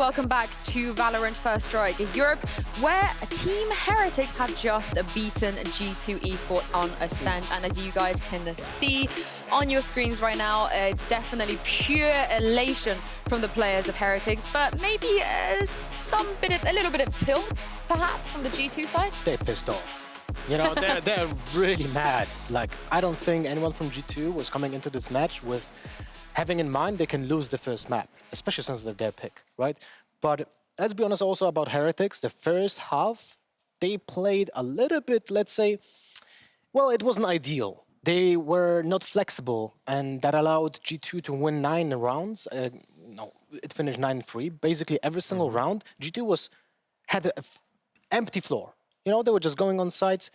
welcome back to Valorant First Strike Europe, where Team Heretics have just beaten G2 Esports on Ascent. And as you guys can see on your screens right now, it's definitely pure elation from the players of Heretics, but maybe a little bit of tilt, perhaps, from the G2 side. They're pissed off. You know, they're really mad. Like, I don't think anyone from G2 was coming into this match with having in mind they can lose the first map, especially since they're their pick, right? But let's be honest also about Heretics. The first half, they played a little bit, let's say, well, it wasn't ideal. They were not flexible, and that allowed G2 to win 9 rounds. No, it finished 9-3. Basically, every single round, G2 had an empty floor. You know, they were just going on sites,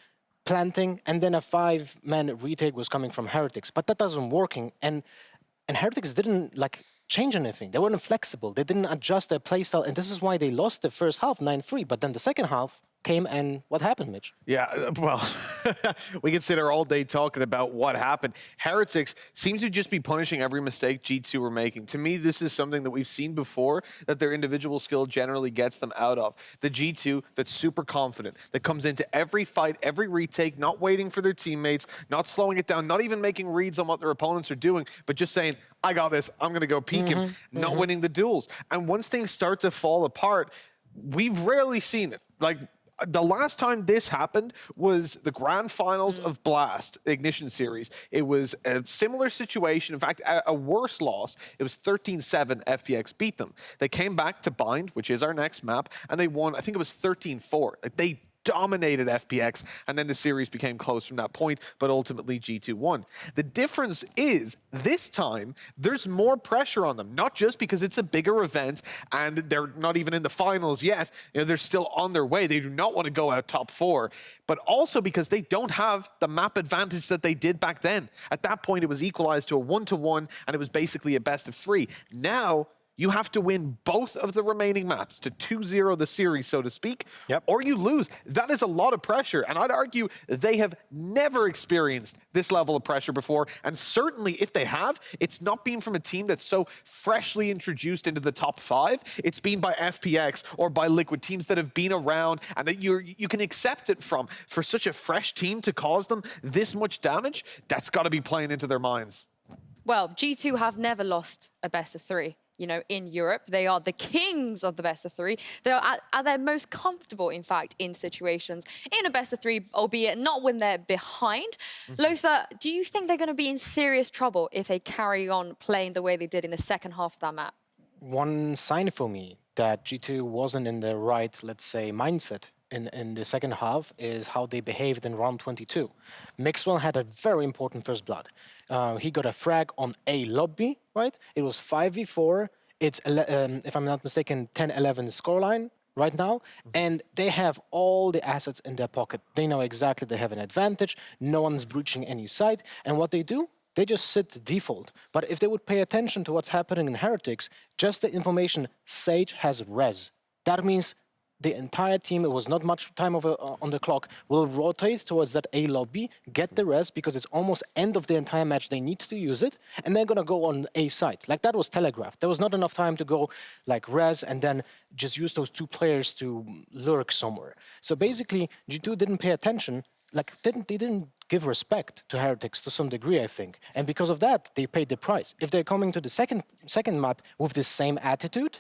planting, and then a 5-man retake was coming from Heretics. But that wasn't working, and Heretics didn't change anything. They weren't flexible. They didn't adjust their playstyle, and this is why they lost the first half 9-3. But then the second half came, and what happened, Mitch? Yeah, well, we could sit here all day talking about what happened. Heretics seem to just be punishing every mistake G2 were making. To me, this is something that we've seen before, that their individual skill generally gets them out of. The G2 that's super confident, that comes into every fight, every retake, not waiting for their teammates, not slowing it down, not even making reads on what their opponents are doing, but just saying, I got this, I'm going to go peek him, not winning the duels. And once things start to fall apart, we've rarely seen it. Like, the last time this happened was the grand finals of Blast Ignition Series. It was a similar situation. In fact, a worse loss. It was 13-7 FPX beat them. They came back to Bind, which is our next map, and they won, I think it was 13-4. Like, they dominated FPX, and then the series became close from that point, but ultimately G2 won. The difference is, this time, there's more pressure on them, not just because it's a bigger event and they're not even in the finals yet, you know, they're still on their way, they do not want to go out top 4, but also because they don't have the map advantage that they did back then. At that point, it was equalized to a 1-1, and it was basically a best of 3. Now, you have to win both of the remaining maps to 2-0 the series, so to speak, or you lose. That is a lot of pressure, and I'd argue they have never experienced this level of pressure before, and certainly if they have, it's not been from a team that's so freshly introduced into the top 5. It's been by FPX or by Liquid, teams that have been around and that you can accept it from. For such a fresh team to cause them this much damage, that's got to be playing into their minds. Well, G2 have never lost a best of 3. You know, in Europe, they are the kings of the best of 3. They are at their most comfortable, in fact, in situations in a best of 3, albeit not when they're behind. Lothar, do you think they're going to be in serious trouble if they carry on playing the way they did in the second half of that map? One sign for me that G2 wasn't in the right, let's say, mindset in the second half is how they behaved in round 22. Mixwell had a very important first blood. He got a frag on A lobby, right? It was 5v4. It's, if I'm not mistaken, 10-11 scoreline right now. And they have all the assets in their pocket. They know exactly they have an advantage. No one's breaching any site. And what they do? They just sit default. But if they would pay attention to what's happening in Heretics, just the information Sage has res. That means the entire team, it was not much time on the clock, will rotate towards that A lobby, get the res, because it's almost end of the entire match, they need to use it, and they're gonna go on A site. Like, that was telegraphed. There was not enough time to go, like, res, and then just use those 2 players to lurk somewhere. So basically, G2 didn't pay attention, they didn't give respect to Heretics to some degree, I think. And because of that, they paid the price. If they're coming to the second map with the same attitude,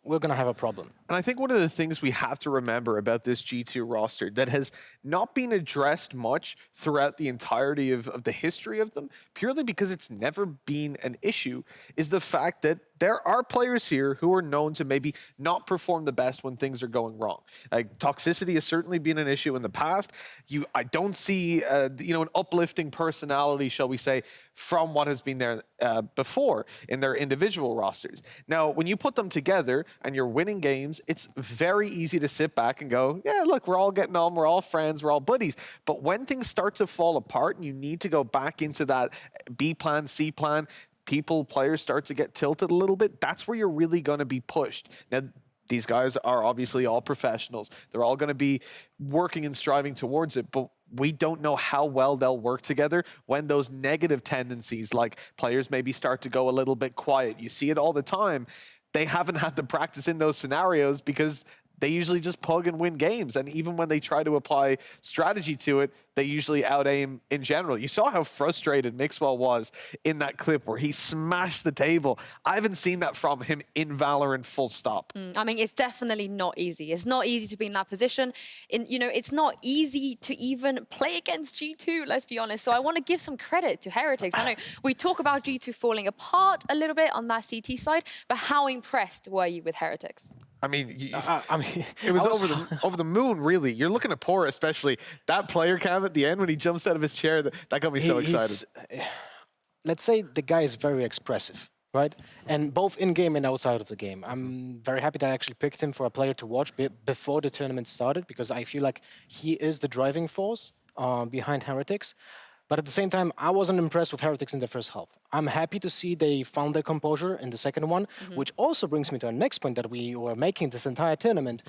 we're going to have a problem. And I think one of the things we have to remember about this G2 roster that has not been addressed much throughout the entirety of the history of them, purely because it's never been an issue, is the fact that there are players here who are known to maybe not perform the best when things are going wrong. Like, toxicity has certainly been an issue in the past. I don't see, an uplifting personality, shall we say, from what has been there before in their individual rosters. Now, when you put them together and you're winning games, it's very easy to sit back and go, yeah, look, we're all getting on, we're all friends, we're all buddies. But when things start to fall apart and you need to go back into that B plan, C plan, players start to get tilted a little bit, that's where you're really going to be pushed. Now, these guys are obviously all professionals. They're all going to be working and striving towards it, but we don't know how well they'll work together when those negative tendencies, like players maybe start to go a little bit quiet. You see it all the time. they haven't had the practice in those scenarios because they usually just pug and win games. And even when they try to apply strategy to it, they usually out-aim in general. You saw how frustrated Mixwell was in that clip where he smashed the table. I haven't seen that from him in Valorant, full stop. I mean, it's definitely not easy. It's not easy to be in that position. It's not easy to even play against G2, let's be honest. So I want to give some credit to Heretics. I know we talk about G2 falling apart a little bit on that CT side, but how impressed were you with Heretics? I mean, it was over the moon, really. You're looking at Pora, especially that player cam at the end when he jumps out of his chair. That got me so excited. Let's say the guy is very expressive, right? And both in game and outside of the game. I'm very happy that I actually picked him for a player to watch before the tournament started, because I feel like he is the driving force behind Heretics. But at the same time, I wasn't impressed with Heretics in the first half. I'm happy to see they found their composure in the second one, which also brings me to our next point that we were making this entire tournament.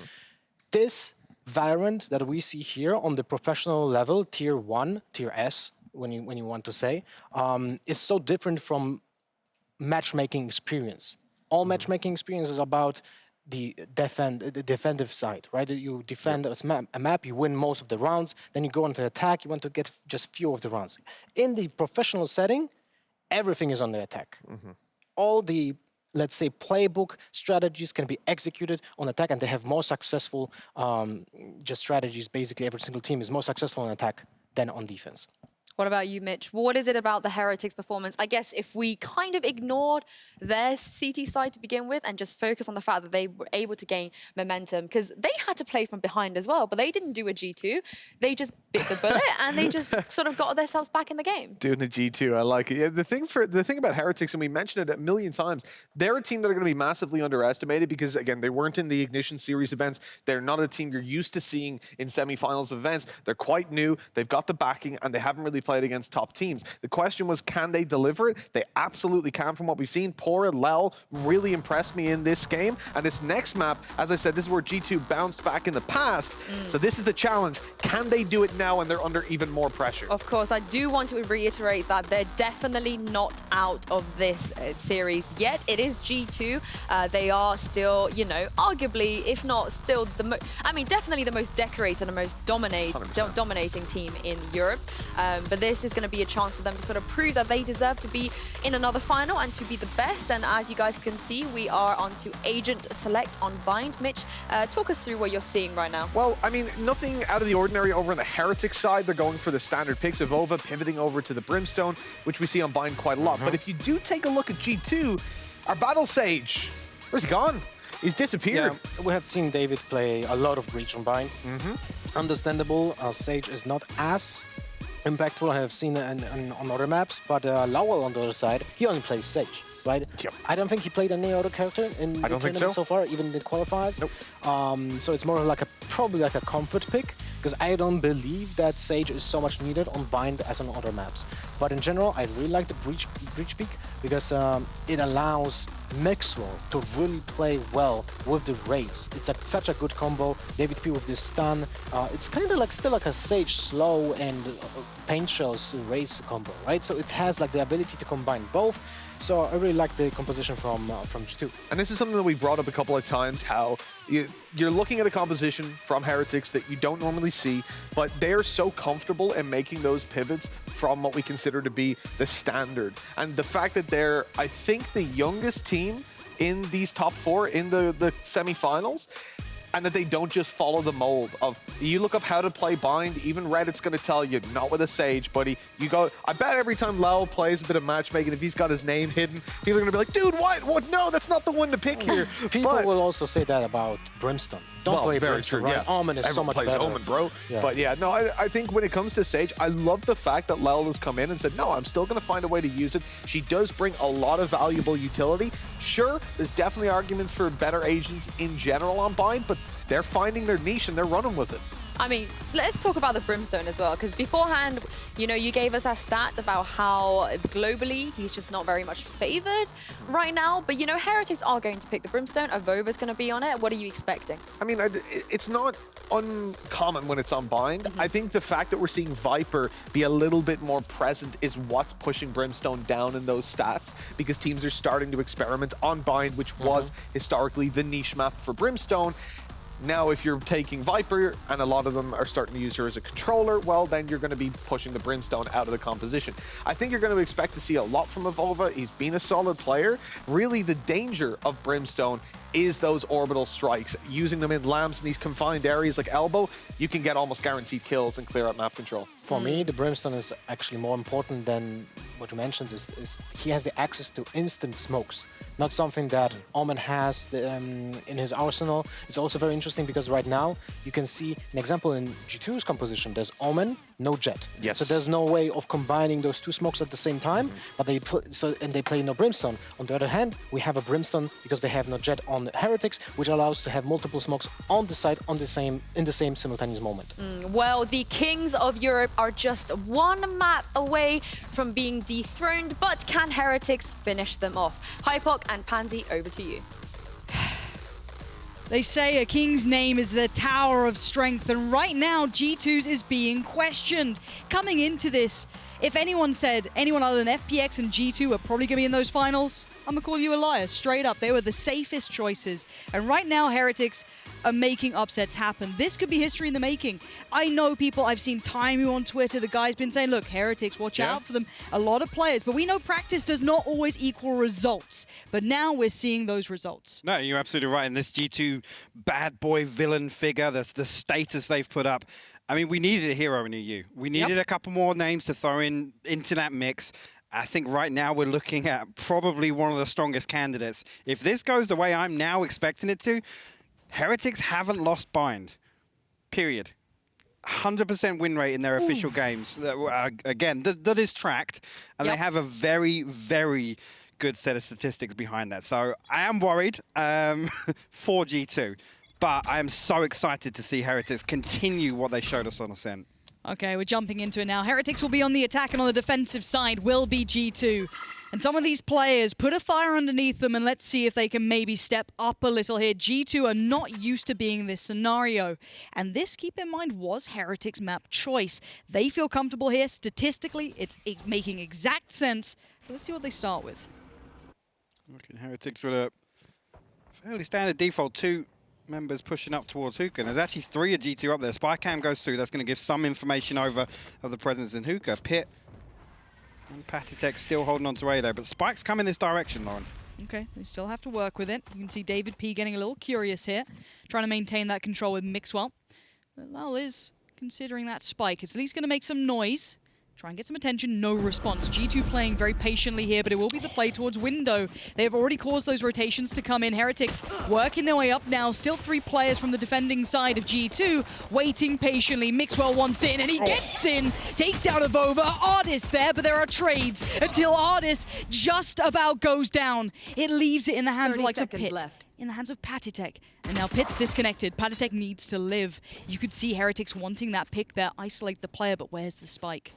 This Valorant that we see here on the professional level, tier 1, tier S, when you want to say, is so different from matchmaking experience. All matchmaking experience is about the defensive side, right? You defend a map, you win most of the rounds, then you go into attack, you want to get just few of the rounds. In the professional setting, everything is on the attack. All the, let's say, playbook strategies can be executed on attack, and they have more successful just strategies. Basically, every single team is more successful on attack than on defense. What about you, Mitch? What is it about the Heretics performance? I guess if we kind of ignored their CT side to begin with and just focus on the fact that they were able to gain momentum, because they had to play from behind as well, but they didn't do a G2. They just bit the bullet and they just sort of got themselves back in the game. Doing a G2, I like it. Yeah, the thing about Heretics, and we mentioned it a million times, they're a team that are going to be massively underestimated because, again, they weren't in the Ignition Series events. They're not a team you're used to seeing in semifinals events. They're quite new. They've got the backing, and they haven't really played against top teams. The question was, can they deliver it? They absolutely can from what we've seen. Pora, Lel really impressed me in this game. And this next map, as I said, this is where G2 bounced back in the past. So this is the challenge. Can they do it now when they're under even more pressure? Of course, I do want to reiterate that they're definitely not out of this series yet. It is G2. They are still, arguably, if not still definitely the most decorated and most dominating team in Europe. But this is going to be a chance for them to sort of prove that they deserve to be in another final and to be the best. And as you guys can see, we are on to Agent Select on Bind. Mitch, talk us through what you're seeing right now. Well, I mean, nothing out of the ordinary over on the Heretics side. They're going for the standard picks of Ova, pivoting over to the Brimstone, which we see on Bind quite a lot. But if you do take a look at G2, our Battle Sage, where's he gone? He's disappeared. Yeah, we have seen David play a lot of Breach on Bind. Understandable, Sage is not as impactful. I have seen it on other maps, but Lowell on the other side, he only plays Sage, right? Yep. I don't think he played any other character in the tournament so far, even the qualifiers. Nope. So it's more like probably like a comfort pick, because I don't believe that Sage is so much needed on Bind as on other maps. But in general, I really like the Breach pick because it allows Mixwell to really play well with the Raze. It's such a good combo. David P with this stun. It's kind of like still like a Sage slow and Paint Shell's Raze combo, right? So it has like the ability to combine both. So I really like the composition from G2. And this is something that we brought up a couple of times, how you're looking at a composition from Heretics that you don't normally see, but they're so comfortable in making those pivots from what we consider to be the standard. And the fact that they're, I think, the youngest team in these top 4 in the semifinals, and that they don't just follow the mold of, you look up how to play Bind, even Reddit's going to tell you, not with a Sage, buddy. You go, I bet every time Lowell plays a bit of matchmaking, if he's got his name hidden, people are going to be like, dude, what? No, that's not the one to pick here. People will also say that about Brimstone. Don't play Brimstone, right? Yeah. Omen is so much better. Omen, bro. Yeah. But yeah, no, I think when it comes to Sage, I love the fact that Lel has come in and said, no, I'm still going to find a way to use it. She does bring a lot of valuable utility. Sure, there's definitely arguments for better agents in general on Bind, but they're finding their niche and they're running with it. I mean, let's talk about the Brimstone as well, because beforehand, you know, you gave us that stat about how globally he's just not very much favored right now. But, you know, Heretics are going to pick the Brimstone. Avova's going to be on it. What are you expecting? I mean, it's not uncommon when it's on bind. I think the fact that we're seeing Viper be a little bit more present is what's pushing Brimstone down in those stats, because teams are starting to experiment on bind, which was historically the niche map for Brimstone. Now, if you're taking Viper, and a lot of them are starting to use her as a controller, well, then you're going to be pushing the Brimstone out of the composition. I think you're going to expect to see a lot from Avova. He's been a solid player. Really, the danger of Brimstone is those orbital strikes. Using them in lamps in these confined areas like Elbow, you can get almost guaranteed kills and clear out map control. For me, the Brimstone is actually more important than what you mentioned, is he has the access to instant smokes. Not something that Omen has in his arsenal. It's also very interesting because right now you can see an example in G2's composition. There's Omen, no Jet. Yes. So there's no way of combining those two smokes at the same time. But they play no Brimstone. On the other hand, we have a Brimstone because they have no Jet on Heretics, which allows to have multiple smokes on the side in the same simultaneous moment. Well, the Kings of Europe are just one map away from being dethroned, but can Heretics finish them off? Hypoc and Pansy, over to you. They say a king's name is the tower of strength, and right now G2's is being questioned. Coming into this, if anyone said anyone other than FPX and G2 are probably going to be in those finals, I'm going to call you a liar, straight up. They were the safest choices. And right now, Heretics are making upsets happen. This could be history in the making. I know people, I've seen Timey on Twitter, the guy's been saying, look, Heretics, watch out for them. A lot of players, but we know practice does not always equal results. But now we're seeing those results. No, you're absolutely right. And this G2 bad boy villain figure, the status they've put up, I mean, we needed a hero in EU. We needed a couple more names to throw into that mix. I think right now we're looking at probably one of the strongest candidates. If this goes the way I'm now expecting it to, Heretics haven't lost bind, period. 100% win rate in their official games. Again, that is tracked, and they have a very, very good set of statistics behind that. So I am worried for G2, but I am so excited to see Heretics continue what they showed us on Ascent. Okay, we're jumping into it now. Heretics will be on the attack, and on the defensive side will be G2. And some of these players, put a fire underneath them, and let's see if they can maybe step up a little here. G2 are not used to being this scenario. And this, keep in mind, was Heretics' map choice. They feel comfortable here. Statistically, it's making exact sense. But let's see what they start with. Okay, Heretics with a fairly standard default 2 members pushing up towards Hookah. And there's actually 3 of G2 up there. Spy cam goes through. That's going to give some information over of the presence in Hookah. Pit and Patitech still holding on to A there. But Spike's coming this direction, Lauren. Okay, they still have to work with it. You can see David P getting a little curious here, trying to maintain that control with Mixwell. But Lal is considering that spike. It's at least going to make some noise. Try and get some attention, no response. G2 playing very patiently here, but it will be the play towards window. They have already caused those rotations to come in. Heretics working their way up now. Still 3 players from the defending side of G2, waiting patiently. Mixwell wants in, and he gets in. Takes down Avova. Artist there, but there are trades until Artist just about goes down. It leaves it in the hands of like a Pit. In the hands of Patitech. And now Pit's disconnected. Patitech needs to live. You could see Heretics wanting that pick there. Isolate the player, but where's the spike?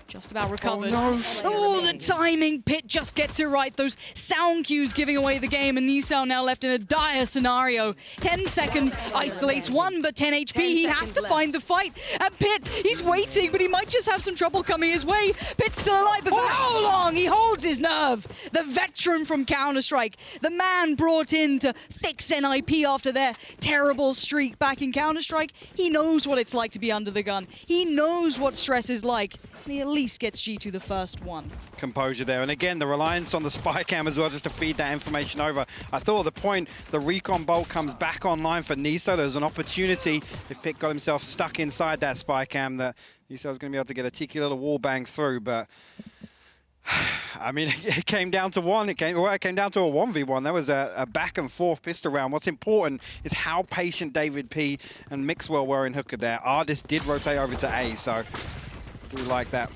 Just about recovered. Oh, the timing. Pit just gets it right. Those sound cues giving away the game, and Nisao now left in a dire scenario. 10 seconds, isolates 1, but 10 HP. He has to find the fight. And Pit, he's waiting, but he might just have some trouble coming his way. Pit's still alive, but for how long? He holds his nerve. The veteran from Counter-Strike, the man brought in to fix NIP after their terrible streak back in Counter-Strike. He knows what it's like to be under the gun. He knows what stress is like. And he at least gets G2 the first one. Composure there. And again, the reliance on the spy cam as well, just to feed that information over. I thought at the point the recon bolt comes back online for Niso, there's an opportunity if Pit got himself stuck inside that spy cam that Niso was going to be able to get a cheeky little wall bang through. But I mean, it came down to one. It came down to a 1v1. That was a back and forth pistol round. What's important is how patient David P and Mixwell were in Hookah there. Artist did rotate over to A, so we like that.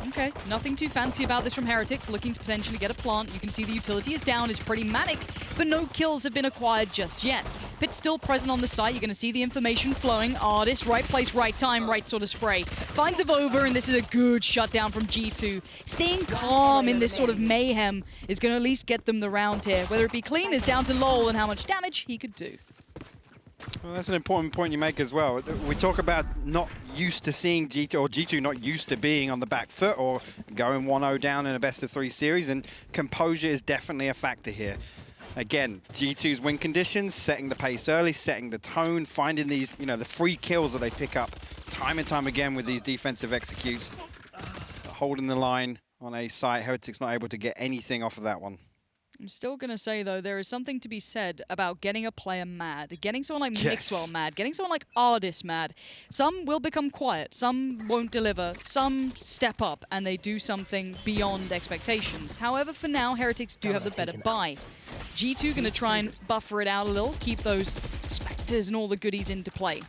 Okay, nothing too fancy about this from Heretics, looking to potentially get a plant. You can see the utility is down, is pretty manic, but no kills have been acquired just yet. Pitt's still present on the site. You're going to see the information flowing. Artist, right place, right time, right sort of spray. Finds Avova, and this is a good shutdown from G2. Staying calm in this sort of mayhem is going to at least get them the round here. Whether it be clean is down to Lowell and how much damage he could do. Well, that's an important point you make as well. We talk about not used to seeing G2, or G2 not used to being on the back foot or going 1-0 down in a best-of-3 series, and composure is definitely a factor here. Again, G2's win conditions, setting the pace early, setting the tone, finding these, the free kills that they pick up time and time again with these defensive executes. Holding the line on a site, Heretics not able to get anything off of that one. I'm still going to say, though, there is something to be said about getting a player mad, getting someone like Yes. Mixwell mad, getting someone like Ardis mad. Some will become quiet, some won't deliver, some step up and they do something beyond expectations. However, for now, Heretics do have the better buy. G2 going to try and buffer it out a little, keep those Spectres and all the goodies into play.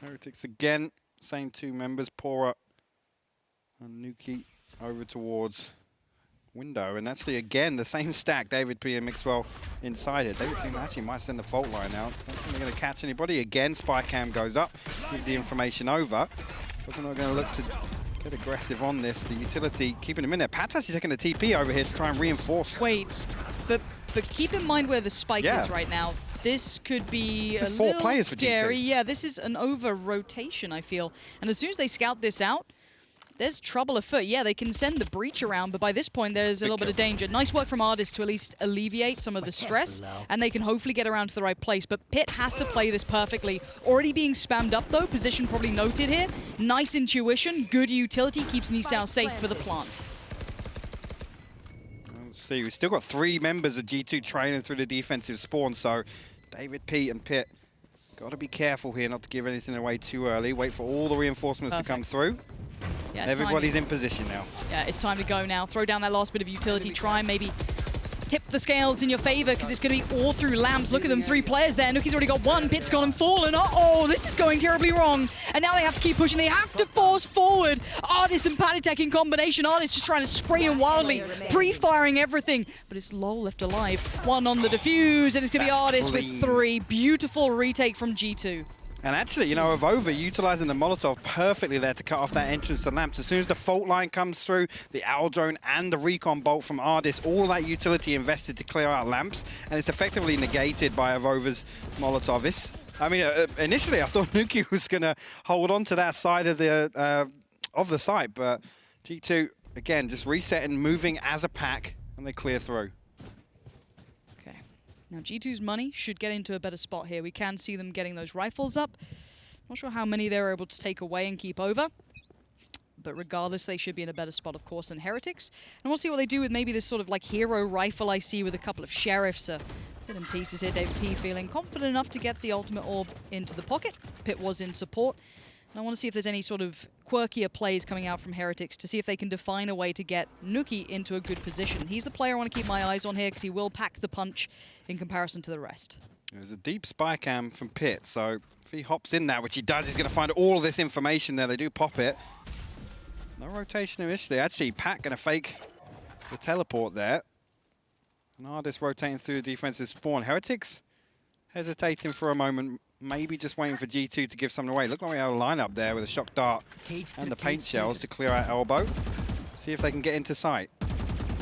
Heretics again, same two members, Pora and Nuki over towards window, and actually again the same stack, David P and Mixwell inside it. David P actually might send the fault line out. Don't think they're going to catch anybody. Again, spy cam goes up, gives the information over. But we're not going to look to get aggressive on this. The utility keeping him in there. Pat's actually taking the TP over here to try and reinforce. Wait, but keep in mind where the spike is right now. This could be a four little players for scary. G2. Yeah, this is an over-rotation, I feel. And as soon as they scout this out, there's trouble afoot. Yeah, they can send the breach around, but by this point, there's a little bit of danger. Nice work from Ardis to at least alleviate some of the stress, and they can hopefully get around to the right place. But Pitt has to play this perfectly. Already being spammed up, though. Position probably noted here. Nice intuition, good utility, keeps Nisao safe for the plant. Let's see, we've still got 3 members of G2 trailing through the defensive spawn, so David P and Pitt got to be careful here not to give anything away too early. Wait for all the reinforcements to come through. Yeah, everybody's in position now. Yeah, it's time to go now. Throw down that last bit of utility. Try and maybe tip the scales in your favor, because it's going to be all through lamps. Look at them, 3 players there. Nuki's already got 1. Pitt's gone and fallen. Uh-oh, this is going terribly wrong. And now they have to keep pushing. They have to force forward. Ardis and Panitek in combination. Ardis just trying to spray him wildly, pre-firing everything. But it's Lowell left alive. 1 on the defuse, and it's going to be Ardis with 3. Beautiful retake from G2. And actually, Avova utilizing the Molotov perfectly there to cut off that entrance to lamps. As soon as the fault line comes through, the Owl Drone and the Recon Bolt from Ardis, all that utility invested to clear out lamps, and it's effectively negated by Avova's Molotov. Initially I thought Nuki was going to hold on to that side of the site, but G2, again, just resetting, moving as a pack, and they clear through. Now, G2's money should get into a better spot here. We can see them getting those rifles up. Not sure how many they're able to take away and keep over. But regardless, they should be in a better spot, of course, than Heretics. And we'll see what they do with maybe this sort of like hero rifle I see with a couple of sheriffs. Bit in pieces here. David P feeling confident enough to get the ultimate orb into the pocket. Pitt was in support. And I want to see if there's any sort of quirkier plays coming out from Heretics to see if they can define a way to get Nuki into a good position. He's the player I want to keep my eyes on here because he will pack the punch in comparison to the rest. There's a deep spy cam from Pitt, so if he hops in that, which he does, he's going to find all of this information there. They do pop it. No rotation initially. Actually, Pat going to fake the teleport there. And Ardis rotating through the defensive spawn. Heretics hesitating for a moment. Maybe just waiting for G2 to give something away. Look like we have a lineup there with a shock dart and the paint shells to clear out elbow. See if they can get into sight.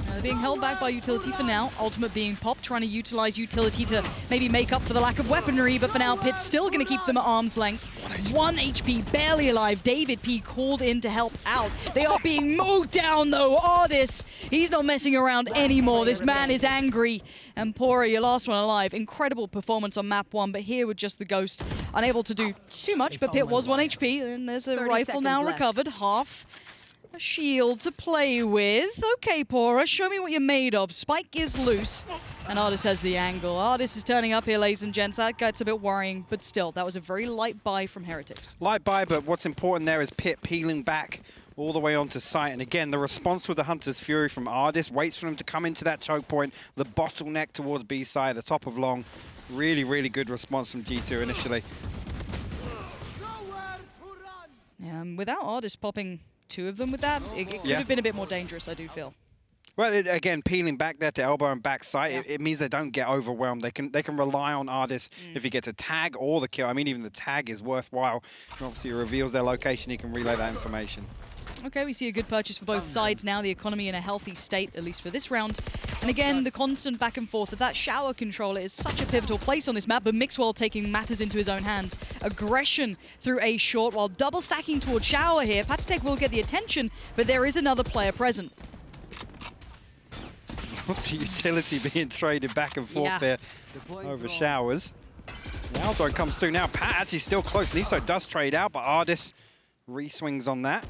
They're being held back by utility for now. Ultimate being popped, trying to utilize utility to maybe make up for the lack of weaponry, but for now, Pitt's still going to keep them at arm's length. 1 HP, barely alive. David P called in to help out. They are being mowed down, though. Ardis, he's not messing around anymore. This man is angry. And Pora, your last one alive. Incredible performance on map 1, but here with just the Ghost, unable to do too much, but Pitt was 1 HP, and there's a rifle now recovered, half. A shield to play with. Okay, Pora, show me what you're made of. Spike is loose, and Ardis has the angle. Ardis is turning up here, ladies and gents. That gets a bit worrying, but still, that was a very light buy from Heretics. Light buy, but what's important there is Pitt peeling back all the way onto site. And again, the response with the Hunter's Fury from Ardis, waits for him to come into that choke point, the bottleneck towards B side, the top of long. Really, really good response from G2 initially. Without Ardis popping 2 of them with that, it could have been a bit more dangerous, I do feel. Well, again, peeling back there to elbow and back sight, it means they don't get overwhelmed. They can rely on Ardis if he gets a tag or the kill. I mean, even the tag is worthwhile. Obviously, it reveals their location. He can relay that information. Okay, we see a good purchase for both sides now. The economy in a healthy state, at least for this round. And again, the constant back and forth of that shower controller is such a pivotal place on this map, but Mixwell taking matters into his own hands. Aggression through a short while double stacking towards shower here. Patatech will get the attention, but there is another player present. Lots of utility being traded back and forth there over showers. The Aldo comes through now. Pat actually still close. Niso does trade out, but Ardis re-swings on that.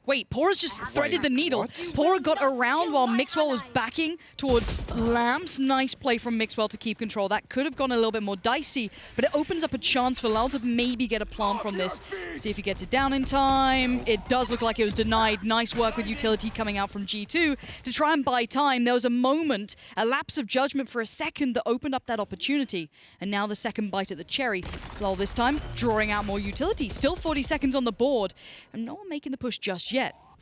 Wait, Pora's just threaded the needle. What? Pora got around while Mixwell was backing towards Lamps. Nice play from Mixwell to keep control. That could have gone a little bit more dicey, but it opens up a chance for Lal to maybe get a plant from this. See if he gets it down in time. It does look like it was denied. Nice work with utility coming out from G2 to try and buy time. There was a moment, a lapse of judgment for a second that opened up that opportunity. And now the second bite at the cherry. Lal this time drawing out more utility. Still 40 seconds on the board. And no one making the push just yet.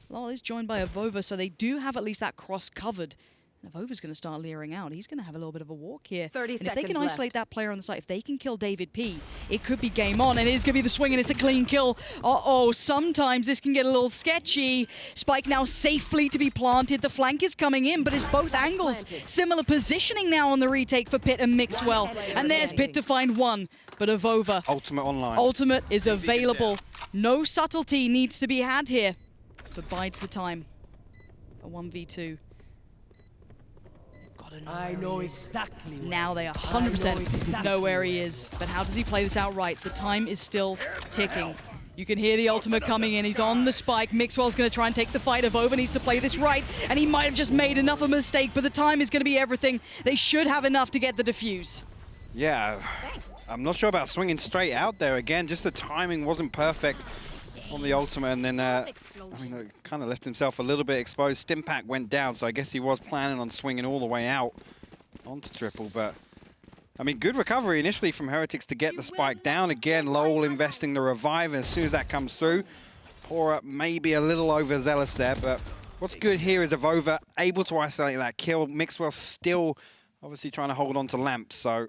Lal is joined by Avova, so they do have at least that cross covered. And Avova's going to start leering out. He's going to have a little bit of a walk here. 30 and if they seconds can isolate left. that player on the side, if they can kill David P, it could be game on. And it is going to be the swing, and it's a clean kill. Uh-oh, sometimes this can get a little sketchy. Spike now safely to be planted. The flank is coming in, but it's both angles. Similar positioning now on the retake for Pit and Mixwell. And there's Pit to find one, but Avova. Ultimate online. Ultimate is available. No subtlety needs to be had here, but bides the time. A 1v2. I know exactly. Now they 100% know where he is. But how does he play this outright? The time is still ticking. You can hear the ultimate coming in. He's on the spike. Mixwell's going to try and take the fight. Avova needs to play this right. And he might have just made enough of a mistake, but the time is going to be everything. They should have enough to get the defuse. Yeah, I'm not sure about swinging straight out there again. Just the timing wasn't perfect on the ultimate, and then kind of left himself a little bit exposed. Stimpack went down, so I guess he was planning on swinging all the way out onto triple, but I mean, good recovery initially from Heretics to get the spike down. Again, Lowell investing the revive, and as soon as that comes through, or maybe a little overzealous there, but what's good here is Avova able to isolate that kill. Mixwell still obviously trying to hold on to Lamp, so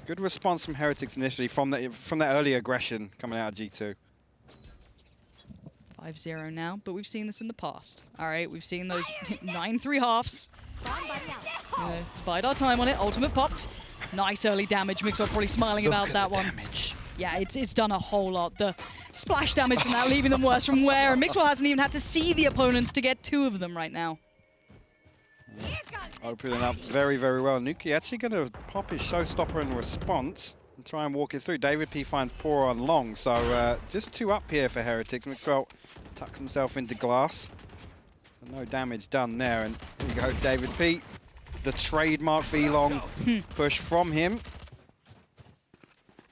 good response from Heretics initially from that early aggression coming out of G2. 5-0 now, but we've seen this in the past. All right, we've seen those 9-3 halves. Bide our time on it. Ultimate popped. Nice early damage. Mixwell probably smiling about that one. Damage. Yeah, it's done a whole lot. The splash damage from that, leaving them worse from where. And Mixwell hasn't even had to see the opponents to get two of them right now. Opening up very, very well. Nuki actually going to pop his showstopper in response and try and walk it through. David P finds Pora on long, so just two up here for Heretics. Mixwell tucks himself into glass. So no damage done there, and there you go, David P. The trademark B-long push from him.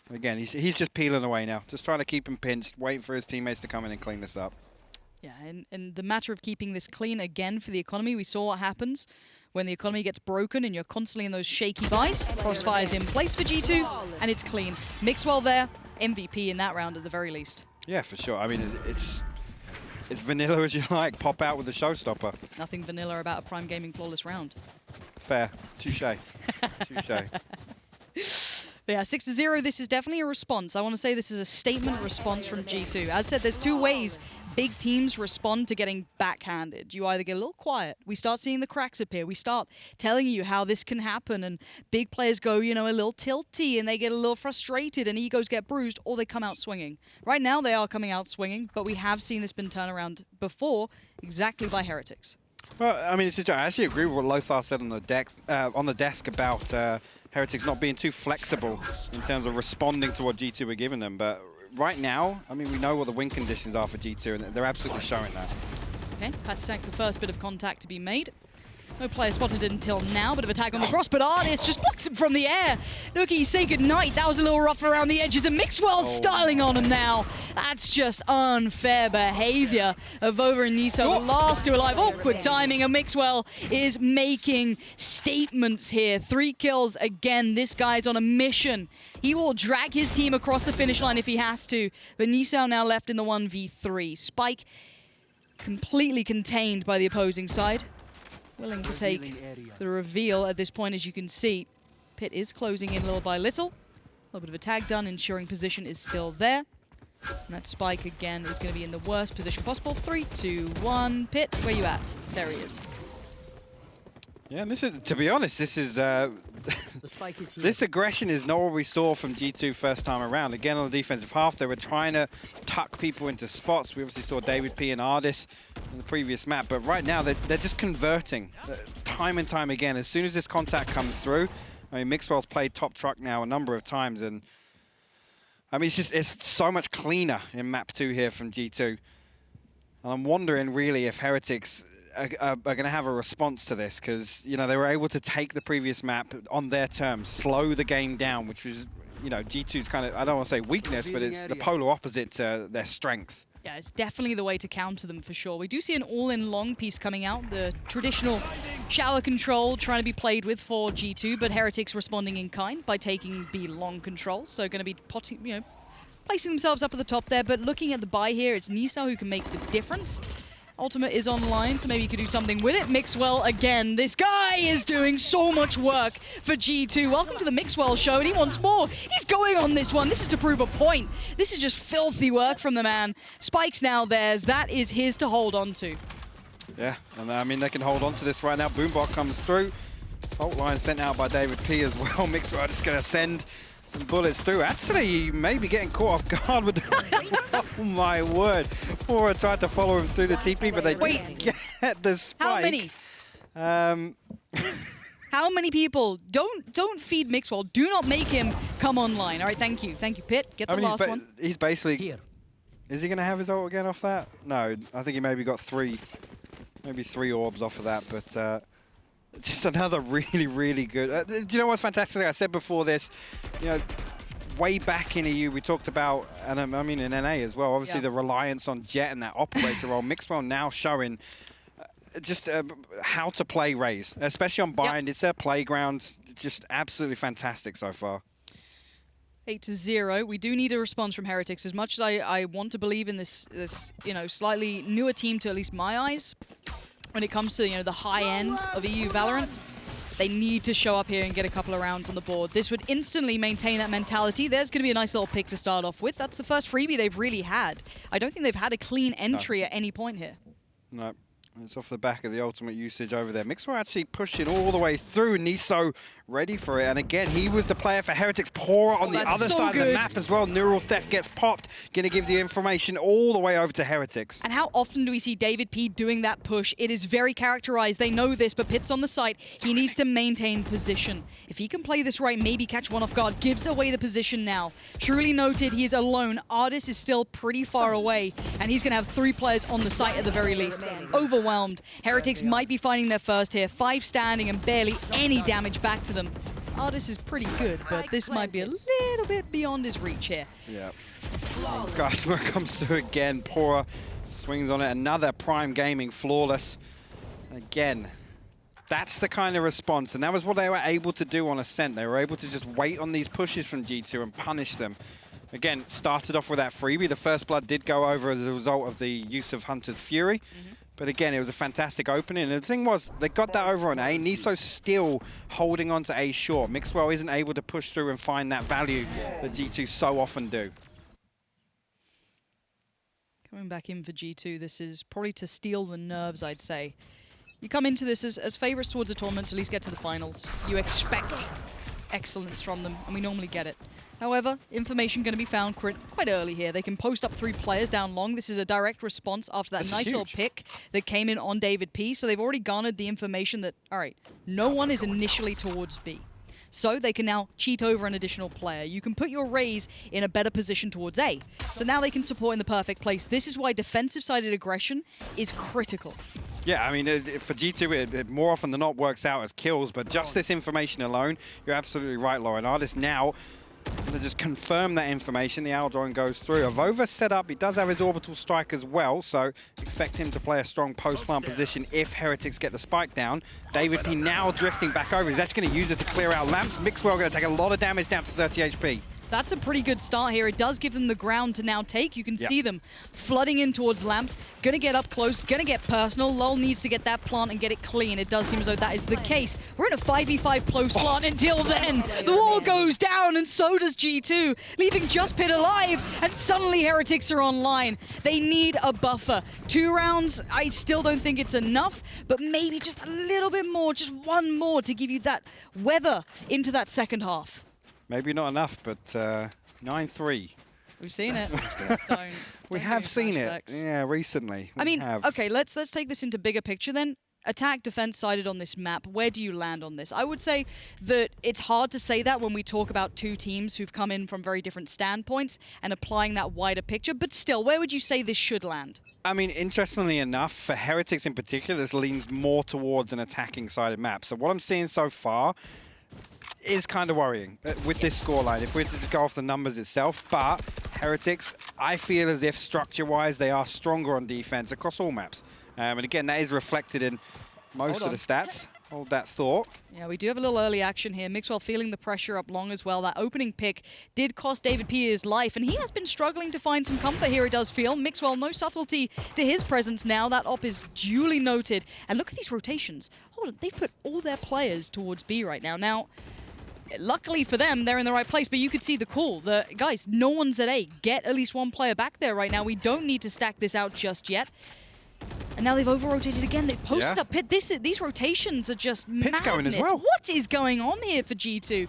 Again, he's just peeling away now, just trying to keep him pinched, waiting for his teammates to come in and clean this up. Yeah, and the matter of keeping this clean again for the economy, we saw what happens when the economy gets broken and you're constantly in those shaky buys. Crossfire's in place for G2, and it's clean. Mixwell there, MVP in that round at the very least. Yeah, for sure. I mean, it's vanilla as you like. Pop out with the showstopper. Nothing vanilla about a Prime Gaming flawless round. Fair. Touche. Touche. But yeah, 6-0, this is definitely a response. I want to say this is a statement response from G2. As said, there's two ways big teams respond to getting backhanded. You either get a little quiet, we start seeing the cracks appear, we start telling you how this can happen, and big players go, you know, a little tilty, and they get a little frustrated, and egos get bruised, or they come out swinging. Right now, they are coming out swinging, but we have seen this been turned around before, exactly by Heretics. Well, I mean, I actually agree with what Lothar said on the desk about Heretics not being too flexible in terms of responding to what G2 were giving them. But right now, I mean, we know what the win conditions are for G2, and they're absolutely showing that. Okay, Patatech, the first bit of contact to be made. No player spotted until now, bit of a tag on the cross, but Ardis just blocks him from the air. Nuki, say goodnight. That was a little rough around the edges, and Mixwell's styling on him now. That's just unfair behavior of Over and Niso, the last two alive. Awkward timing, and Mixwell is making statements here. 3 kills again. This guy's on a mission. He will drag his team across the finish line if he has to, but Niso now left in the 1v3. Spike completely contained by the opposing side. Willing to take the reveal at this point, as you can see. Pit is closing in little by little. A little bit of a tag done, ensuring position is still there. And that spike, again, is going to be in the worst position possible. 3, 2, 1. Pit, where you at? There he is. Yeah, and this is, to be honest, this is The spike is here. this aggression is not what we saw from G2 first time around. Again, on the defensive half, they were trying to tuck people into spots. We obviously saw David P and Ardis in the previous map, but right now they're just converting time and time again. As soon as this contact comes through, I mean, Mixwell's played top truck now a number of times, and I mean, it's so much cleaner in map 2 here from G2. And I'm wondering really if Heretics are going to have a response to this, because, you know, they were able to take the previous map on their terms, slow the game down, which was, you know, G2's kind of, I don't want to say weakness, but it's the polar opposite to their strength. Yeah, it's definitely the way to counter them for sure. We do see an all-in long piece coming out, the traditional shower control trying to be played with for G2, but Heretics responding in kind by taking B long control, so going to be placing themselves up at the top there. But looking at the buy here, it's Nisa who can make the difference. Ultimate is online, so maybe you could do something with it. Mixwell again. This guy is doing so much work for G2. Welcome to the Mixwell show, and he wants more. He's going on this one. This is to prove a point. This is just filthy work from the man. Spike's now theirs. That is his to hold on to. Yeah, and I mean, they can hold on to this right now. Boombot comes through. Fault line sent out by David P as well. Mixwell just going to send some bullets through. Actually, maybe getting caught off guard with oh my word. Pora tried to follow him through the TP, but they didn't get the spike. How many? How many people? Don't feed Mixwell. Do not make him come online. All right, thank you. Thank you, Pit. Get the last one. He's basically... Here. Is he going to have his ult again off that? No, I think he maybe got maybe three orbs off of that, but just another really, really good... do you know what's fantastic? I said before this, you know, way back in EU, we talked about, and I mean in NA as well, obviously the reliance on Jet and that operator role. Mixwell now showing just how to play Raze, especially on Bind. It's a playground, just absolutely fantastic so far. 8-0. We do need a response from Heretics. As much as I want to believe in this slightly newer team, to at least my eyes, when it comes to the high end of EU Valorant, they need to show up here and get a couple of rounds on the board. This would instantly maintain that mentality. There's going to be a nice little pick to start off with. That's the first freebie they've really had. I don't think they've had a clean entry at any point here. No. It's off the back of the ultimate usage over there. Mixwell actually pushing all the way through. Niso ready for it. And again, he was the player for Heretics. Pora on the other side of the map as well. Neural Theft gets popped. Going to give the information all the way over to Heretics. And how often do we see David P doing that push? It is very characterized. They know this, but Pit's on the site. He needs to maintain position. If he can play this right, maybe catch one off guard. Gives away the position now. Truly noted, he is alone. Ardis is still pretty far away. And he's going to have 3 players on the site at the very least. Overwhelmed. Heretics might be finding their first here. 5 standing and barely any damage back to them. Ardis is pretty good, but this might be a little bit beyond his reach here. Yeah. Sky Smoke comes through again. Pora swings on it. Another Prime Gaming flawless. And again, that's the kind of response. And that was what they were able to do on Ascent. They were able to just wait on these pushes from G2 and punish them. Again, started off with that freebie. The first blood did go over as a result of the use of Hunter's Fury. But again, it was a fantastic opening. And the thing was, they got that over on A. Niso's still holding on to A short. Mixwell isn't able to push through and find that value that G2 so often do. Coming back in for G2, this is probably to steal the nerves, I'd say. You come into this as favourites towards a tournament to at least get to the finals. You expect excellence from them, and we normally get it. However, information going to be found quite early here. They can post up 3 players down long. This is a direct response after that nice little pick that came in on David P. So they've already garnered the information that, all right, no one is initially towards B. So they can now cheat over an additional player. You can put your Raze in a better position towards A. So now they can support in the perfect place. This is why defensive-sided aggression is critical. Yeah, I mean, for G2, it more often than not works out as kills, but just this information alone, you're absolutely right, Lauren. Ardis now going to just confirm that information. The Owl drone goes through. Avova set up. He does have his orbital strike as well, so expect him to play a strong post-plant position if Heretics get the spike down. David P now drifting back over. He's actually going to use it to clear out lamps. Mixwell going to take a lot of damage down to 30 HP. That's a pretty good start here. It does give them the ground to now take. You can see them flooding in towards Lamps. Gonna get up close, gonna get personal. Lol needs to get that plant and get it clean. It does seem as though that is the case. We're in a 5v5 close plant until then. The wall goes down and so does G2, leaving Just Pit alive, and suddenly Heretics are online. They need a buffer. 2 rounds, I still don't think it's enough, but maybe just a little bit more, just one more to give you that weather into that second half. Maybe not enough, but 9-3. We've seen it. We have seen it. Yeah, recently. I mean, okay, let's take this into bigger picture then. Attack, defense sided on this map. Where do you land on this? I would say that it's hard to say that when we talk about 2 teams who've come in from very different standpoints and applying that wider picture, but still, where would you say this should land? I mean, interestingly enough, for Heretics in particular, this leans more towards an attacking sided map. So what I'm seeing so far is kind of worrying with this scoreline, if we're to just go off the numbers itself. But Heretics, I feel as if structure-wise, they are stronger on defense across all maps. And again, that is reflected in most of the stats. Hold that thought. Yeah, we do have a little early action here. Mixwell feeling the pressure up long as well. That opening pick did cost David P his life, and he has been struggling to find some comfort here, it does feel. Mixwell, no subtlety to his presence now. That op is duly noted. And look at these rotations. Hold on, they put all their players towards B right now. Now, luckily for them, they're in the right place, but you could see the call. Guys, no one's at A. Get at least one player back there right now. We don't need to stack this out just yet. And now they've over-rotated again. They've posted up Pit. These rotations are just Pit's madness. going as well. What is going on here for G2?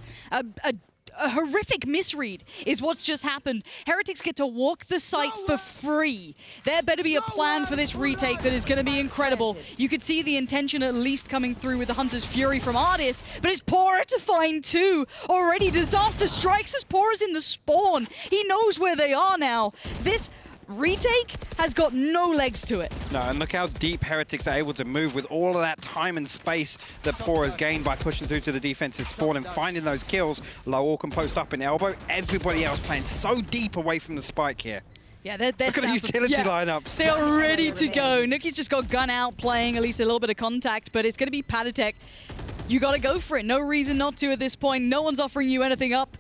A horrific misread is what's just happened. Heretics get to walk the site for free. There better be a plan for this retake that is going to be incredible. You could see the intention at least coming through with the Hunter's Fury from Artis, but it's Pora to find 2. Already disaster strikes as Pora's in the spawn. He knows where they are now. This retake has got no legs to it. No, and look how deep Heretics are able to move with all of that time and space that Pora has gained by pushing through to the defensive spawn and finding those kills. Low can post up in elbow. Everybody else playing so deep away from the spike here. Yeah, they're look at the utility lineups. They are ready to go. Nuki's just got gun out playing at least a little bit of contact, but it's going to be Patatek. You got to go for it. No reason not to at this point. No one's offering you anything up.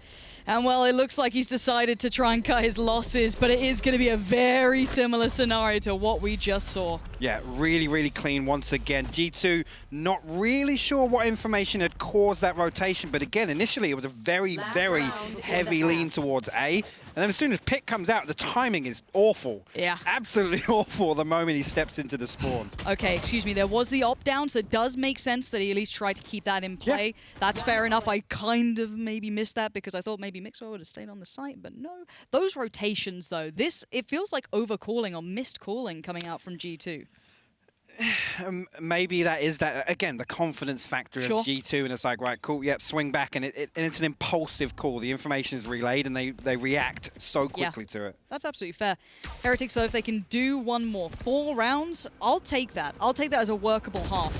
And, well, it looks like he's decided to try and cut his losses, but it is going to be a very similar scenario to what we just saw. Yeah, really, really clean once again. G2 not really sure what information had caused that rotation, but again, initially it was a very, very heavy lean towards A. And then as soon as Pitt comes out, the timing is awful. Yeah. Absolutely awful the moment he steps into the spawn. Okay, excuse me. There was the opt down, so it does make sense that he at least tried to keep that in play. Yeah. That's fair enough. I kind of maybe missed that because I thought maybe Mixwell would have stayed on the site, but no. Those rotations, though, it feels like overcalling or missed calling coming out from G2. Maybe that is that, again, the confidence factor of G2, and it's like, right, cool, yep, swing back, and it's an impulsive call. The information is relayed, and they react so quickly to it. That's absolutely fair. Heretics, though, if they can do one more 4 rounds, I'll take that. I'll take that as a workable half.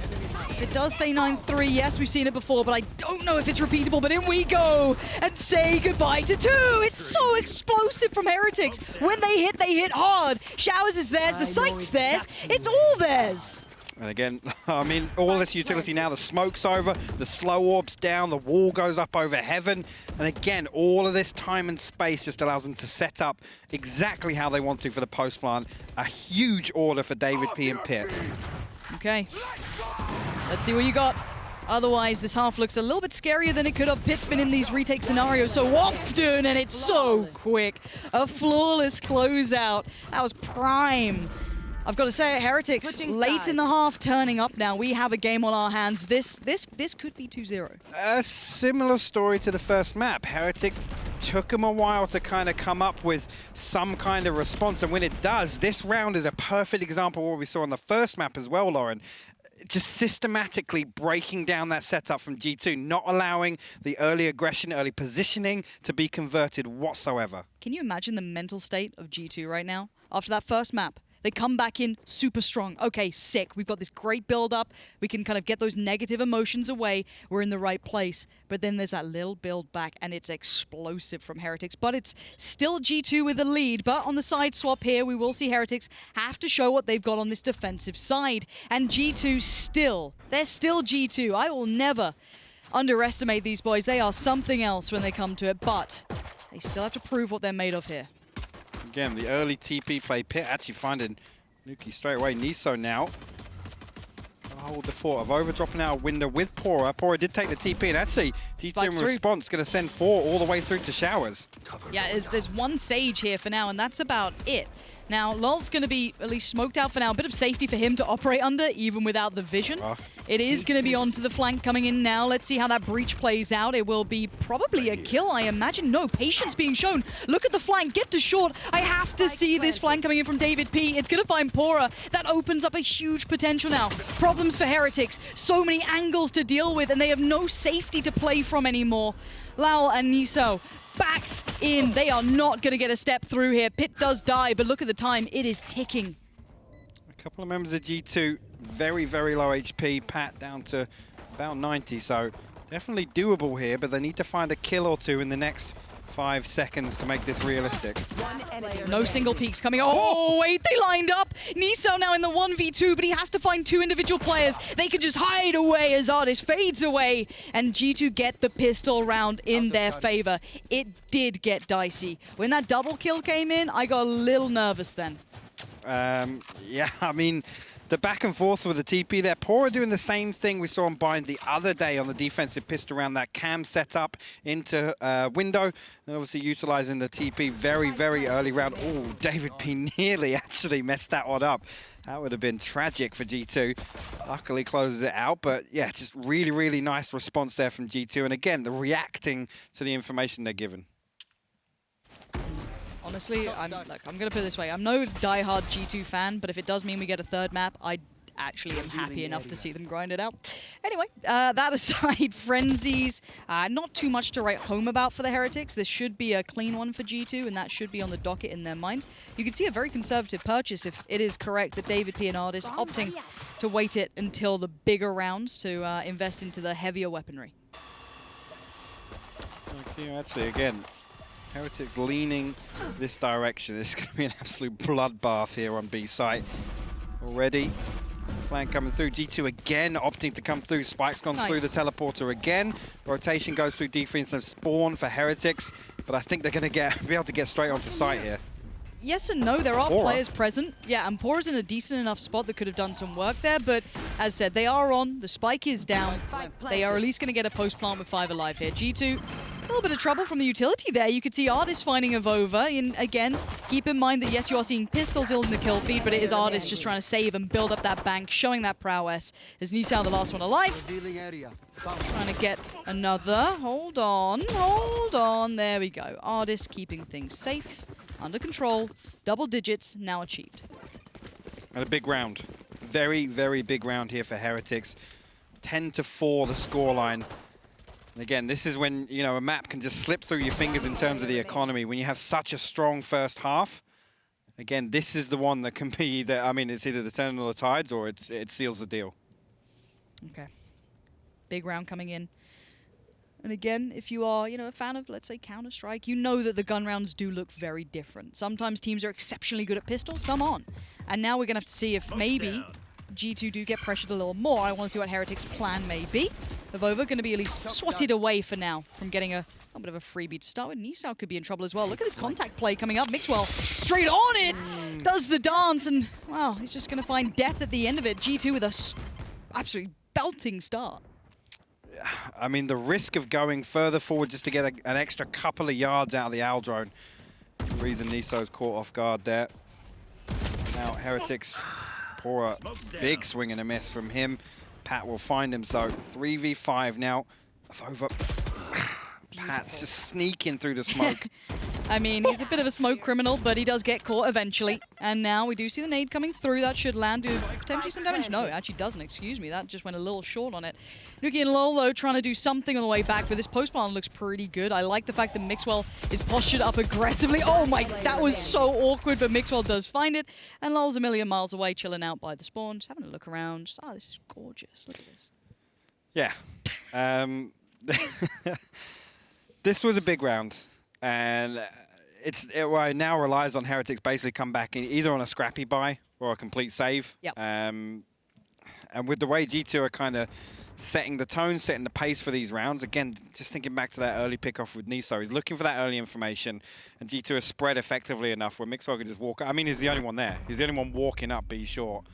If it does stay 9-3, yes, we've seen it before, but I don't know if it's repeatable, but in we go, and say goodbye to 2. It's so explosive from Heretics. When they hit hard. Showers is theirs, the site's theirs, it's all theirs. And again, I mean, all this utility now, the smoke's over, the slow orb's down, the wall goes up over heaven. And again, all of this time and space just allows them to set up exactly how they want to for the post plant. A huge order for David P and Pitt. Okay, let's see what you got. Otherwise, this half looks a little bit scarier than it could have. Pitt's been in these retake scenarios so often, and it's so quick. A flawless closeout. That was prime. I've got to say, Heretics, late in the half, turning up now. We have a game on our hands. This could be 2-0. A similar story to the first map. Heretics took them a while to kind of come up with some kind of response, and when it does, this round is a perfect example of what we saw on the first map as well, Lauren. Just systematically breaking down that setup from G2, not allowing the early aggression, early positioning to be converted whatsoever. Can you imagine the mental state of G2 right now after that first map? They come back in super strong. Okay, sick. We've got this great build-up. We can kind of get those negative emotions away. We're in the right place. But then there's that little build back, and it's explosive from Heretics. But it's still G2 with the lead. But on the side swap here, we will see Heretics have to show what they've got on this defensive side. And G2 still, they're still G2. I will never underestimate these boys. They are something else when they come to it, but they still have to prove what they're made of here. Again, the early TP play. Pit actually finding Nuki straight away. Niso now. Hold the fort of over dropping out a window with Pora. Pora did take the TP, and actually, G2 in response going to send 4 all the way through to Showers. Yeah, there's one Sage here for now, and that's about it. Now, Lol's going to be at least smoked out for now. A bit of safety for him to operate under, even without the vision. It is going to be onto the flank coming in now. Let's see how that breach plays out. It will be probably a kill, I imagine. No, patience being shown. Look at the flank. Get to short. I have to see this flank coming in from David P. It's going to find Pora. That opens up a huge potential now. Problems for Heretics. So many angles to deal with, and they have no safety to play from anymore. Lal and Niso backs in. They are not going to get a step through here. Pit does die, but look at the time. It is ticking. A couple of members of G2, very, very low HP. Pat down to about 90, so definitely doable here, but they need to find a kill or two in the next 5 seconds to make this realistic. No single peeks coming. Oh, wait, they lined up. Niso now in the 1v2, but he has to find 2 individual players. They can just hide away as Artist fades away, and G2 get the pistol round in their favor. It did get dicey. When that double kill came in, I got a little nervous then. Yeah, I mean, the back and forth with the TP there. Pora doing the same thing we saw him bind the other day on the defensive pistol around that cam setup into window. And obviously utilizing the TP very, very early round. Oh, David P nearly actually messed that one up. That would have been tragic for G2. Luckily closes it out, but yeah, just really, really nice response there from G2. And again, the reacting to the information they're given. Honestly, I'm going to put it this way. I'm no diehard G2 fan, but if it does mean we get a third map, I actually am happy enough to see them grind it out. Anyway, that aside, Frenzies, not too much to write home about for the Heretics. This should be a clean one for G2, and that should be on the docket in their minds. You can see a very conservative purchase if it is correct that David P and Artist opting to wait it until the bigger rounds to invest into the heavier weaponry. Okay, actually, again, Heretics leaning this direction. It's going to be an absolute bloodbath here on B site. Already, flank coming through. G2 again opting to come through. Spike's gone through the teleporter again. Rotation goes through defensive spawn for Heretics, but I think they're going to be able to get straight onto site here. Yes and no, there are players present. Yeah, and Pora's in a decent enough spot that could have done some work there, but as said, they are on. The spike is down. They are at least going to get a post plant with 5 alive here. G2, a little bit of trouble from the utility there. You could see Artist finding a Vova. And again, keep in mind that yes, you are seeing pistols in the kill feed, but it is Artist just trying to save and build up that bank, showing that prowess. Is Nisao the last one alive? Trying to get another. Hold on. There we go. Artist keeping things safe, under control, double digits now achieved. And a big round. Very, very big round here for Heretics. 10-4 the scoreline. And again, this is when, you know, a map can just slip through your fingers in terms of the economy. When you have such a strong first half, again, this is the one that can be the, I mean, it's either the turn of the tides or it seals the deal. Okay. Big round coming in. And again, if you are, you know, a fan of, let's say, Counter-Strike, you know that the gun rounds do look very different. Sometimes teams are exceptionally good at pistols, some aren't. And now we're going to have to see if maybe G2 do get pressured a little more. I want to see what Heretics' plan may be. The Vova going to be at least swatted away for now from getting a bit of a freebie to start with. Nisao could be in trouble as well. Look at this contact play coming up. Mixwell straight on it, does the dance, and, well, he's just going to find death at the end of it. G2 with a absolutely belting start. I mean, the risk of going further forward just to get an extra couple of yards out of the Owl drone. The reason Niso's caught off guard there. Now, Heretics, Pora, big swing and a miss from him. Pat will find him, so 3v5 now. Over. Pat's just sneaking through the smoke. I mean, he's a bit of a smoke criminal, but he does get caught eventually. And now we do see the nade coming through. That should land, do potentially some damage. No, it actually doesn't, excuse me. That just went a little short on it. Nuki and Lolo trying to do something on the way back, but this post-plant looks pretty good. I like the fact that Mixwell is postured up aggressively. Oh my, that was so awkward, but Mixwell does find it. And Lol's a million miles away, chilling out by the spawn, just having a look around. Just, oh, this is gorgeous. Look at this. Yeah. This was a big round, and it now relies on Heretics basically come back in either on a scrappy buy or a complete save. Yep. And with the way G2 are kind of setting the tone, setting the pace for these rounds. Again, just thinking back to that early pickoff with Niso, he's looking for that early information, and G2 has spread effectively enough where Mixwell can just walk. I mean, he's the only one there. He's the only one walking up B short,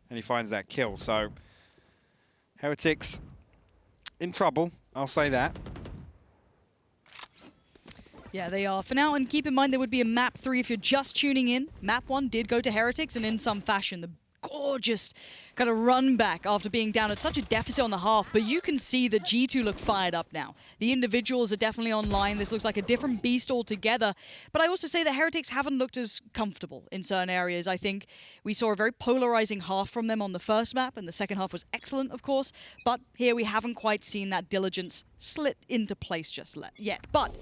and he finds that kill. So, Heretics in trouble, I'll say that. Yeah, they are for now, and keep in mind there would be a map 3 if you're just tuning in. Map 1 did go to Heretics, and in some fashion, the gorgeous kind of run back after being down at such a deficit on the half, but you can see that G2 look fired up now. The individuals are definitely online. This looks like a different beast altogether, but I also say that Heretics haven't looked as comfortable in certain areas. I think we saw a very polarizing half from them on the first map, and the second half was excellent, of course, but here we haven't quite seen that diligence slit into place just yet. But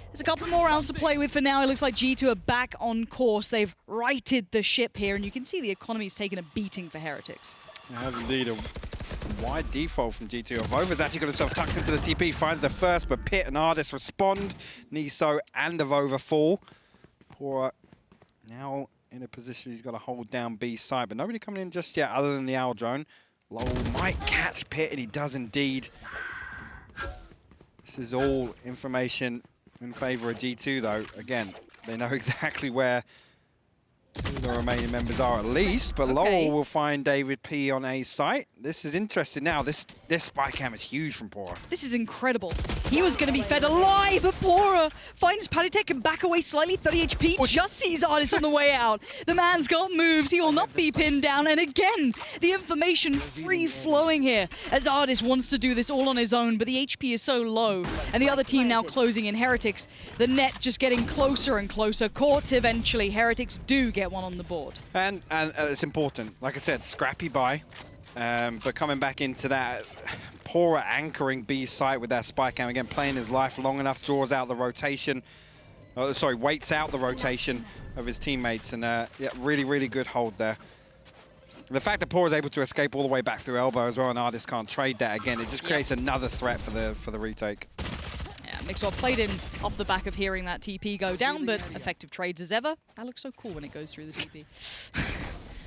there's a couple more rounds to play with for now. It looks like G2 are back on course. They've righted the ship here, and you can see the economy's taken a beating for Heretics. It has indeed a wide default from G2. Avova's actually got himself tucked into the TP, finds the first, but Pit and Ardis respond. Niso and Avova fall. Pora now in a position he's got to hold down B side, but nobody coming in just yet other than the Owl drone. Lowell might catch Pit, and he does indeed. This is all information in favor of G2, though. Again, they know exactly where the remaining members are at least, but Lowell will find David P on A site. This is interesting now. This spy cam is huge from Pora. This is incredible. He was going to be fed alive, but Pora finds Paditek and back away slightly. 30 HP, just sees Ardis on the way out. The man's got moves. He will not be pinned down. And again, the information free-flowing here as Ardis wants to do this all on his own, but the HP is so low. And the other team now closing in Heretics. The net just getting closer and closer. Caught eventually. Heretics do get one on the board. And it's important. Like I said, scrappy buy. But coming back into that, Pora anchoring B site with that spy cam again, playing his life long enough, draws out the rotation. Waits out the rotation of his teammates, and yeah, really good hold there. The fact that Pora is able to escape all the way back through elbow as well, and Ardis can't trade that again, it just creates another threat for the retake. Yeah, Mixwell played in off the back of hearing that TP go down, but effective trades as ever. That looks so cool when it goes through the TP.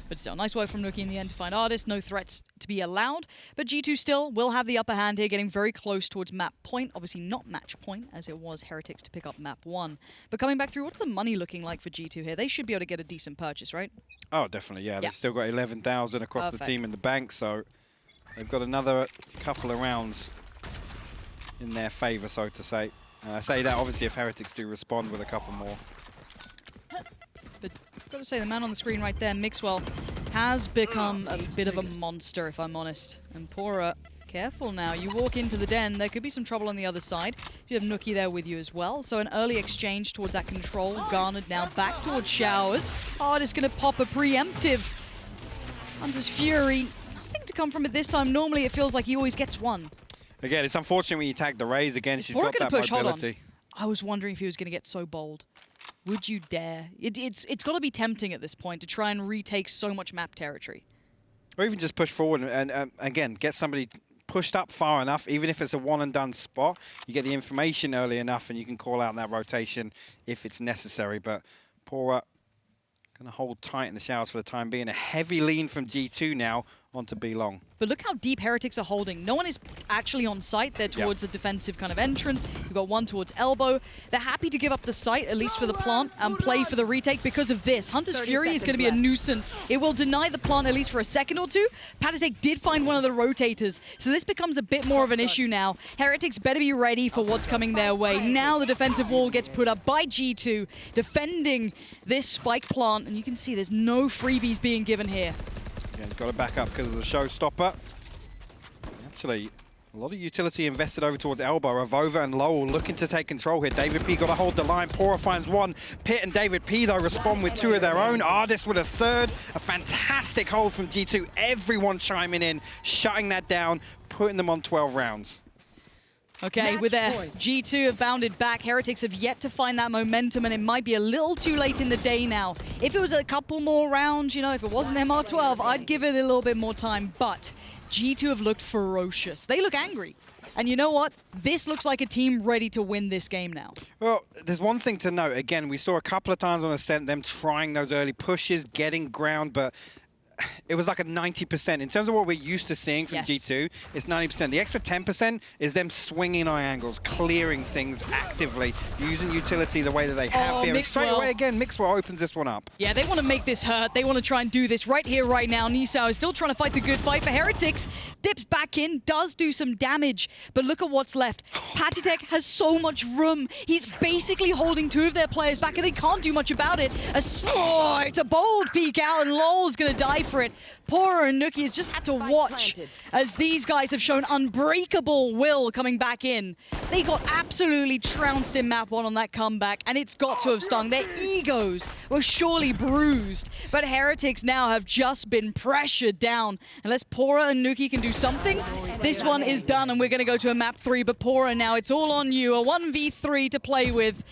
But still, nice work from Nookie in the end to find Ardis. No threats to be allowed. But G2 still will have the upper hand here, getting very close towards map point. Obviously not match point, as it was Heretics to pick up map 1. But coming back through, what's the money looking like for G2 here? They should be able to get a decent purchase, right? Oh, definitely, yeah. They've still got 11,000 across the team in the bank, so they've got another couple of rounds in their favor, so to say. I say that, obviously, if Heretics do respond with a couple more. But got to say, the man on the screen right there, Mixwell, has become a bit of a monster, if I'm honest. And Pora, careful now. You walk into the den, there could be some trouble on the other side. You have Nookie there with you as well. So an early exchange towards that control. Garnered now back towards Showers. Ardis going to pop a preemptive. Hunter's Fury, nothing to come from it this time. Normally it feels like he always gets one. Again, it's unfortunate when you tag the Raze again. She's got that push? mobility. I was wondering if he was going to get so bold. Would you dare? It's got to be tempting at this point to try and retake so much map territory. Or even just push forward and again, get somebody pushed up far enough, even if it's a one-and-done spot. You get the information early enough and you can call out that rotation if it's necessary. But Pora going to hold tight in the showers for the time being. A heavy lean from G2 now onto B long. But look how deep Heretics are holding. No one is actually on site. They're towards the defensive kind of entrance. You've got one towards elbow. They're happy to give up the site, at least for the plant, and play for the retake because of this. Hunter's Fury is going to be a nuisance. It will deny the plant at least for a second or two. Paditek did find one of the rotators, so this becomes a bit more of an issue now. Heretics better be ready for what's coming their way. Now the defensive wall gets put up by G2, defending this spike plant, and you can see there's no freebies being given here. Yeah, he's got to back up because of the showstopper. Actually, a lot of utility invested over towards elbow. Avova and Lowell looking to take control here. David P got to hold the line. Pora finds one. Pit and David P, though, respond with two of their own. Ardis with a third. A fantastic hold from G2. Everyone chiming in, shutting that down, putting them on 12 rounds. Okay, with their G2 have bounded back. Heretics have yet to find that momentum, and it might be a little too late in the day now. If it was a couple more rounds, you know, if it wasn't MR12, I'd give it a little bit more time. But G2 have looked ferocious. They look angry. And you know what? This looks like a team ready to win this game now. Well, there's one thing to note. Again, we saw a couple of times on Ascent them trying those early pushes, getting ground, but it was like a 90%. In terms of what we're used to seeing from Yes. G2, it's 90%. The extra 10% is them swinging eye angles, clearing things actively, using utility the way that they have here. And straight Mixwell. away, again, Mixwell opens this one up. Yeah, they want to make this hurt. They want to try and do this right here, right now. Nisao is still trying to fight the good fight for Heretics. Dips back in, does do some damage, but look at what's left. Patitek has so much room. He's basically holding two of their players back, and they can't do much about it. It's a bold peek out, and LOL's going to die for it. Pora and Nuki has just had to watch as these guys have shown unbreakable will coming back in. They got absolutely trounced in map 1 on that comeback, and it's got to have stung. Their egos were surely bruised, but Heretics now have just been pressured down. Unless Pora and Nuki can do something, this one is done, and we're going to go to a map 3, but Pora now, it's all on you. A 1v3 to play with.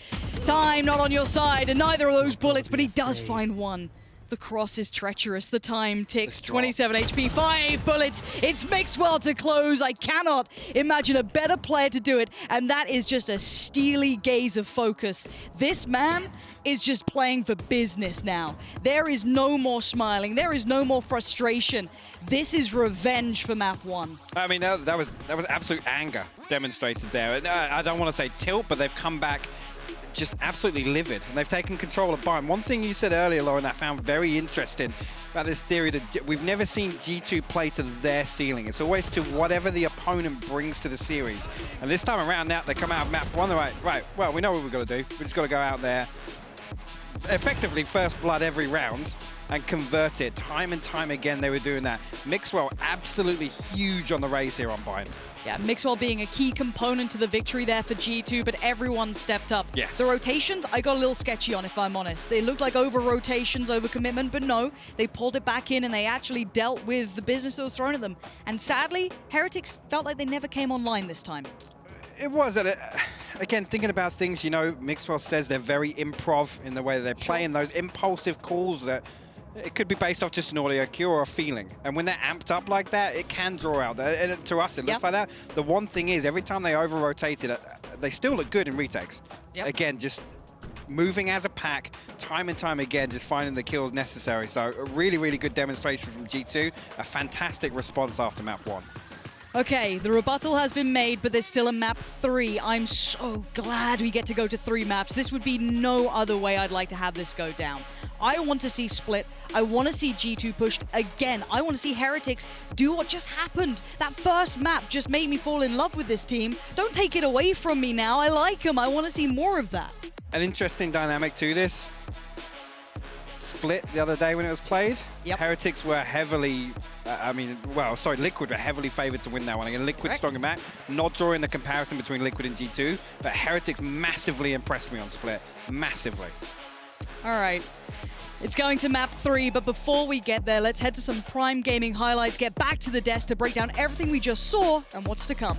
Time not on your side, and neither of those bullets, but he does find one. The cross is treacherous. The time ticks. 27 HP, 5 bullets. It's Mixwell to close. I cannot imagine a better player to do it. And that is just a steely gaze of focus. This man is just playing for business now. There is no more smiling. There is no more frustration. This is revenge for map 1. I mean, that was absolute anger demonstrated there. And, I don't want to say tilt, but they've come back just absolutely livid, and they've taken control of Bayern. One thing you said earlier, Lauren, that I found very interesting about this theory that we've never seen G2 play to their ceiling. It's always to whatever the opponent brings to the series. And this time around, now they come out of map 1, they're like, right, well, we know what we've got to do. We just got to go out there, effectively first blood every round, and convert it. Time and time again, they were doing that. Mixwell absolutely huge on the raise here on Bayern. Yeah, Mixwell being a key component to the victory there for G2, but everyone stepped up. Yes. The rotations, I got a little sketchy on, if I'm honest. They looked like over-rotations, over-commitment, but no, they pulled it back in and they actually dealt with the business that was thrown at them. And sadly, Heretics felt like they never came online this time. It was. Again, thinking about things, you know, Mixwell says they're very improv in the way that they play, and those impulsive calls that it could be based off just an audio cue or a feeling. And when they're amped up like that, it can draw out. And to us, it looks like that. The one thing is, every time they over-rotate it, they still look good in retakes. Again, just moving as a pack, time and time again, just finding the kills necessary. So a really, really good demonstration from G2. A fantastic response after map 1. Okay, the rebuttal has been made, but there's still a map 3. I'm so glad we get to go to 3 maps. This would be no other way I'd like to have this go down. I want to see Split. I want to see G2 pushed again. I want to see Heretics do what just happened. That first map just made me fall in love with this team. Don't take it away from me now. I like them. I want to see more of that. An interesting dynamic to this. Split the other day when it was played. Heretics were heavily, Liquid were heavily favored to win that one. Again, Liquid stronger map. Not drawing the comparison between Liquid and G2, but Heretics massively impressed me on Split. Massively. All right. It's going to map 3, but before we get there, let's head to some Prime Gaming highlights, get back to the desk to break down everything we just saw and what's to come.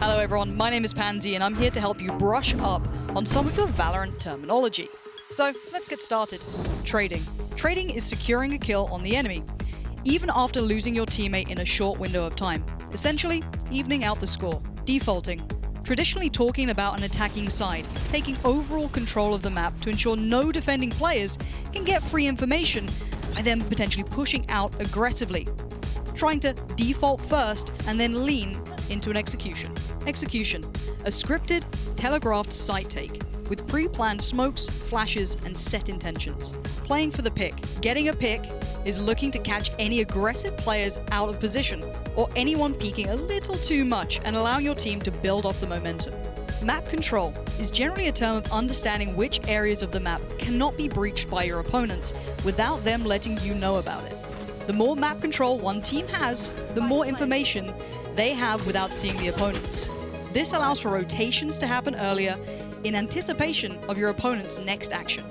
Hello everyone, my name is Pansy and I'm here to help you brush up on some of your Valorant terminology. So let's get started. Trading. Trading is securing a kill on the enemy, even after losing your teammate in a short window of time. Essentially, evening out the score. Defaulting. Traditionally talking about an attacking side, taking overall control of the map to ensure no defending players can get free information by them potentially pushing out aggressively. Trying to default first and then lean into an execution. Execution, a scripted, telegraphed site take. with pre-planned smokes, flashes, and set intentions. Playing for the pick. Getting a pick is looking to catch any aggressive players out of position, or anyone peeking a little too much and allowing your team to build off the momentum. Map control is generally a term of understanding which areas of the map cannot be breached by your opponents without them letting you know about it. The more map control one team has, the more information they have without seeing the opponents. This allows for rotations to happen earlier in anticipation of your opponent's next action.